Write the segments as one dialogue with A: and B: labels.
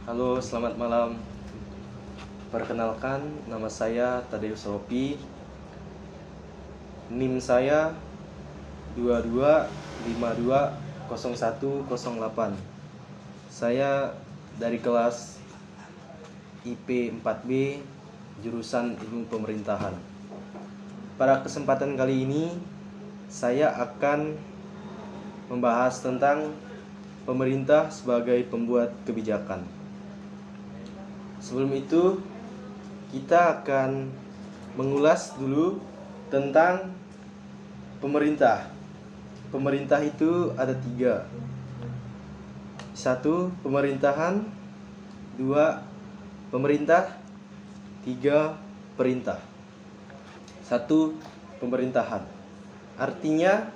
A: Halo, selamat malam. Perkenalkan, nama saya Tadeus Ropi. NIM saya 22520108. Saya dari kelas IP 4B, jurusan Ilmu Pemerintahan. Pada kesempatan kali ini, saya akan membahas tentang pemerintah sebagai pembuat kebijakan. Sebelum itu, kita akan mengulas dulu tentang pemerintah. Pemerintah itu ada 3. 1. Pemerintahan. 2. Pemerintah. 3. Perintah. 1. Pemerintahan. Artinya,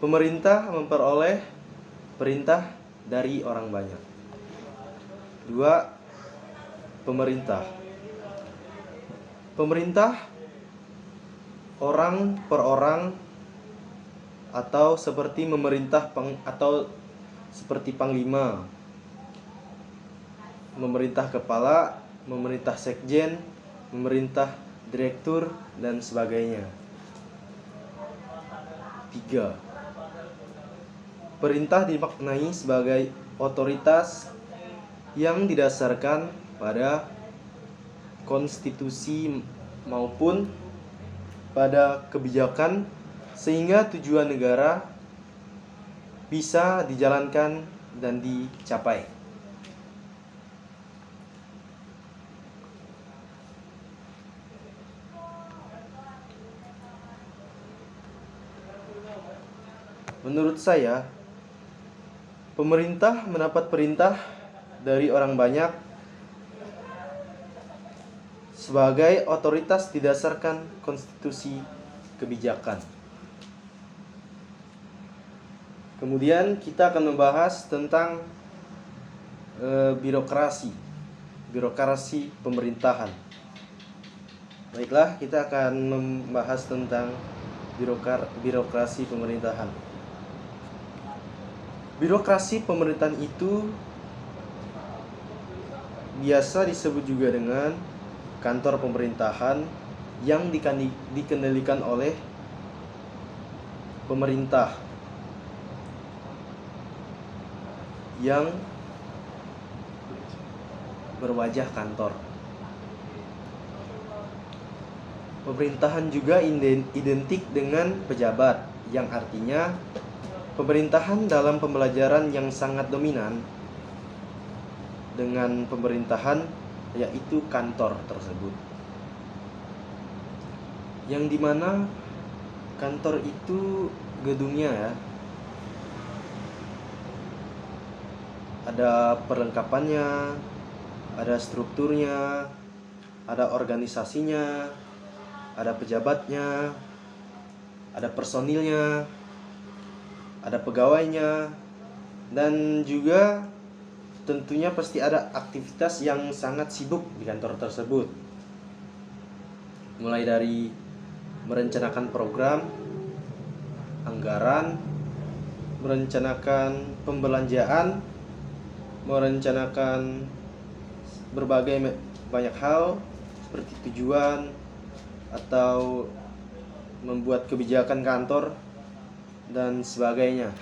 A: pemerintah memperoleh perintah dari orang banyak. 2. Pemerintah. Pemerintah orang per orang atau seperti memerintah atau seperti panglima, memerintah kepala, memerintah sekjen, memerintah direktur dan sebagainya. 3. Perintah dimaknai sebagai otoritas yang didasarkan pada konstitusi maupun pada kebijakan sehingga tujuan negara bisa dijalankan dan dicapai. Menurut saya, pemerintah mendapat perintah dari orang banyak sebagai otoritas didasarkan konstitusi kebijakan. Kemudian kita akan membahas tentang birokrasi pemerintahan. Baiklah, kita akan membahas tentang birokrasi pemerintahan. Birokrasi pemerintahan itu biasa disebut juga dengan kantor pemerintahan yang dikendalikan oleh pemerintah yang berwajah kantor. Pemerintahan juga identik dengan pejabat, yang artinya pemerintahan dalam pembelajaran yang sangat dominan dengan pemerintahan, yaitu kantor tersebut, yang dimana kantor itu gedungnya ada perlengkapannya, ada strukturnya, ada organisasinya, ada pejabatnya, ada personilnya, ada pegawainya, dan juga tentunya pasti ada aktivitas yang sangat sibuk di kantor tersebut. Mulai dari merencanakan program, anggaran, merencanakan pembelanjaan, merencanakan berbagai banyak hal seperti tujuan atau membuat kebijakan kantor dan sebagainya.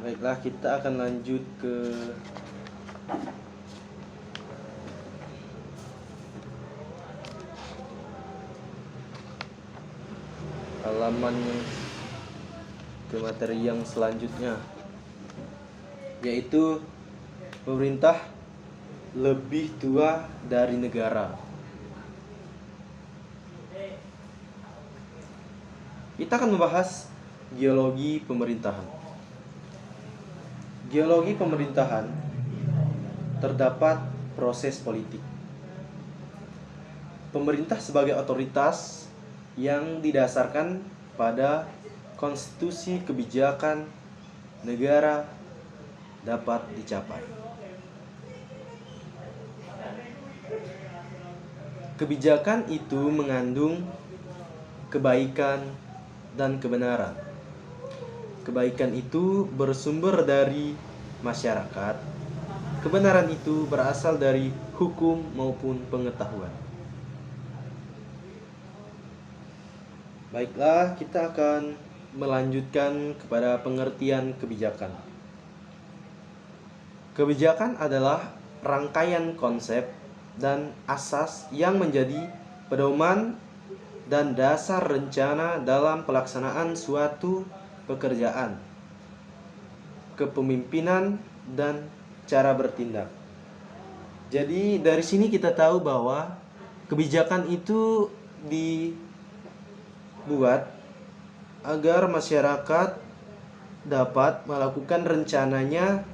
A: Baiklah, kita akan lanjut ke halaman ke materi yang selanjutnya, yaitu pemerintah lebih tua dari negara. Kita akan membahas geologi pemerintahan. Geologi pemerintahan terdapat proses politik. Pemerintah sebagai otoritas yang didasarkan pada konstitusi kebijakan negara dapat dicapai. Kebijakan itu mengandung kebaikan dan kebenaran. kebaikan itu bersumber dari masyarakat, kebenaran itu berasal dari hukum maupun pengetahuan. Baiklah, kita akan melanjutkan kepada pengertian kebijakan. Kebijakan adalah rangkaian konsep dan asas yang menjadi pedoman dan dasar rencana dalam pelaksanaan suatu pekerjaan, kepemimpinan, dan cara bertindak. Jadi dari sini kita tahu bahwa kebijakan itu dibuat agar masyarakat dapat melakukan rencananya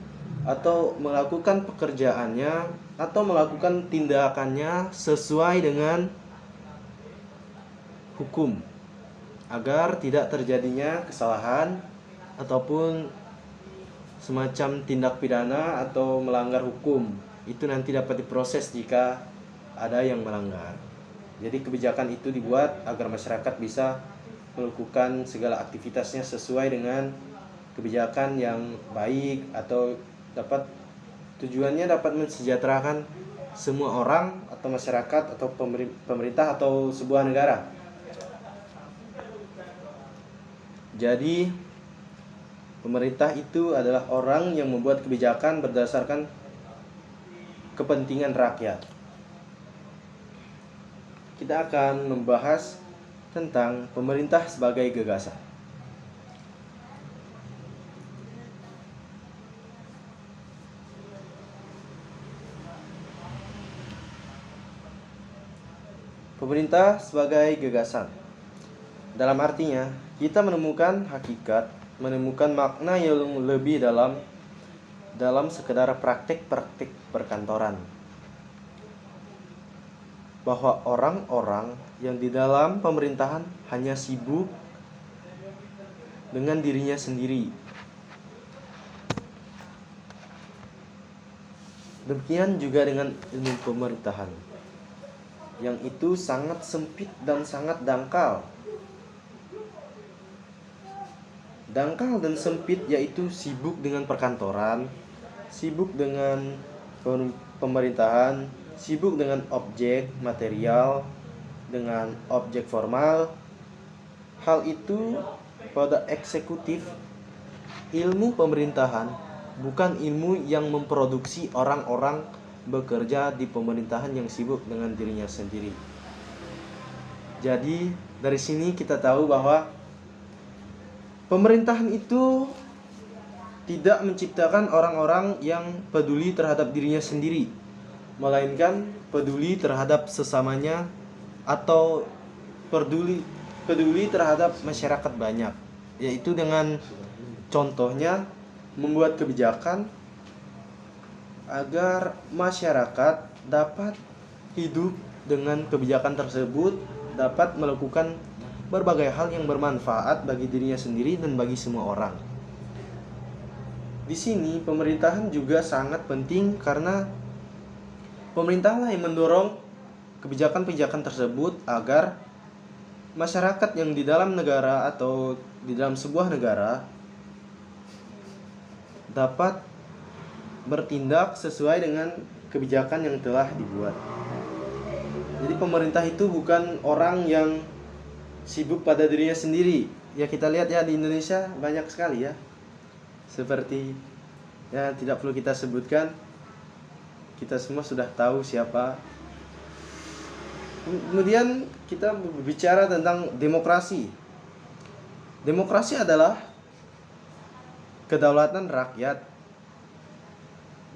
A: atau melakukan pekerjaannya atau melakukan tindakannya sesuai dengan hukum, agar tidak terjadinya kesalahan ataupun semacam tindak pidana atau melanggar hukum. Itu nanti dapat diproses jika ada yang melanggar. Jadi kebijakan itu dibuat agar masyarakat bisa melakukan segala aktivitasnya sesuai dengan kebijakan yang baik, atau tujuannya dapat mensejahterakan semua orang atau masyarakat atau pemerintah atau sebuah negara. Jadi pemerintah itu adalah orang yang membuat kebijakan berdasarkan kepentingan rakyat. Kita akan membahas tentang pemerintah sebagai gagasan. Pemerintah sebagai gagasan. Dalam artinya, kita menemukan hakikat, menemukan makna yang lebih dalam sekedar praktik-praktik perkantoran. Bahwa orang-orang yang di dalam pemerintahan hanya sibuk dengan dirinya sendiri. Demikian juga dengan ilmu pemerintahan, yang itu sangat sempit dan sangat dangkal. Dangkal dan sempit yaitu sibuk dengan perkantoran, sibuk dengan pemerintahan, sibuk dengan objek material, dengan objek formal. Hal itu pada eksekutif, ilmu pemerintahan bukan ilmu yang memproduksi orang-orang bekerja di pemerintahan yang sibuk dengan dirinya sendiri. Jadi dari sini kita tahu bahwa pemerintahan itu tidak menciptakan orang-orang yang peduli terhadap dirinya sendiri, melainkan peduli terhadap sesamanya atau peduli terhadap masyarakat banyak, yaitu dengan contohnya membuat kebijakan agar masyarakat dapat hidup dengan kebijakan tersebut, dapat melakukan berbagai hal yang bermanfaat bagi dirinya sendiri dan bagi semua orang. Di sini pemerintahan juga sangat penting karena pemerintahlah yang mendorong kebijakan-kebijakan tersebut agar masyarakat yang di dalam negara atau di dalam sebuah negara dapat bertindak sesuai dengan kebijakan yang telah dibuat. Jadi pemerintah itu bukan orang yang sibuk pada dirinya sendiri. Ya kita lihat ya di Indonesia banyak sekali ya. Seperti ya tidak perlu kita sebutkan. Kita semua sudah tahu siapa. Kemudian kita berbicara tentang demokrasi. Demokrasi adalah kedaulatan rakyat.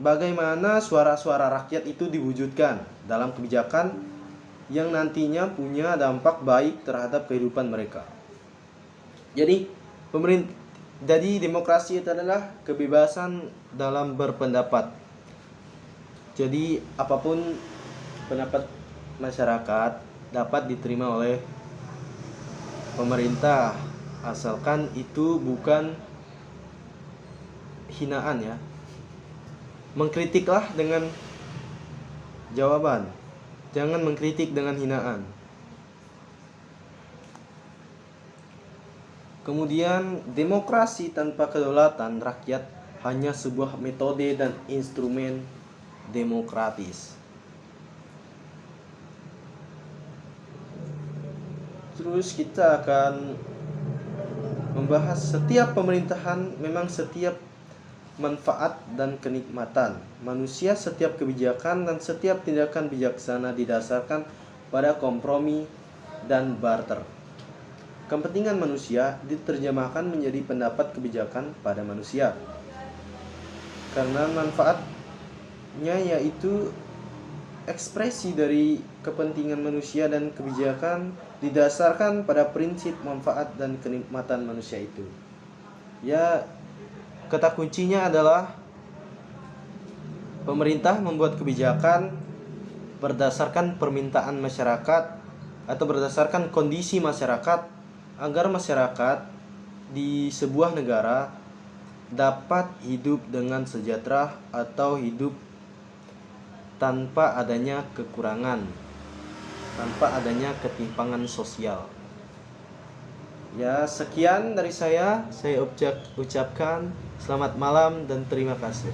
A: Bagaimana suara-suara rakyat itu diwujudkan dalam kebijakan yang nantinya punya dampak baik terhadap kehidupan mereka. Jadi demokrasi itu adalah kebebasan dalam berpendapat. Jadi apapun pendapat masyarakat dapat diterima oleh pemerintah, asalkan itu bukan hinaan ya. Mengkritiklah dengan jawaban, jangan mengkritik dengan hinaan. Kemudian, demokrasi tanpa kedaulatan rakyat hanya sebuah metode dan instrumen demokratis. Terus kita akan membahas setiap pemerintahan memang setiap manfaat dan kenikmatan manusia, setiap kebijakan dan setiap tindakan bijaksana didasarkan pada kompromi dan barter. Kepentingan manusia diterjemahkan menjadi pendapat kebijakan pada manusia. Karena manfaatnya yaitu ekspresi dari kepentingan manusia dan kebijakan didasarkan pada prinsip manfaat dan kenikmatan manusia itu. Ya, kata kuncinya adalah pemerintah membuat kebijakan berdasarkan permintaan masyarakat atau berdasarkan kondisi masyarakat agar masyarakat di sebuah negara dapat hidup dengan sejahtera atau hidup tanpa adanya kekurangan, tanpa adanya ketimpangan sosial. Ya, sekian dari saya ucapkan selamat malam dan terima kasih.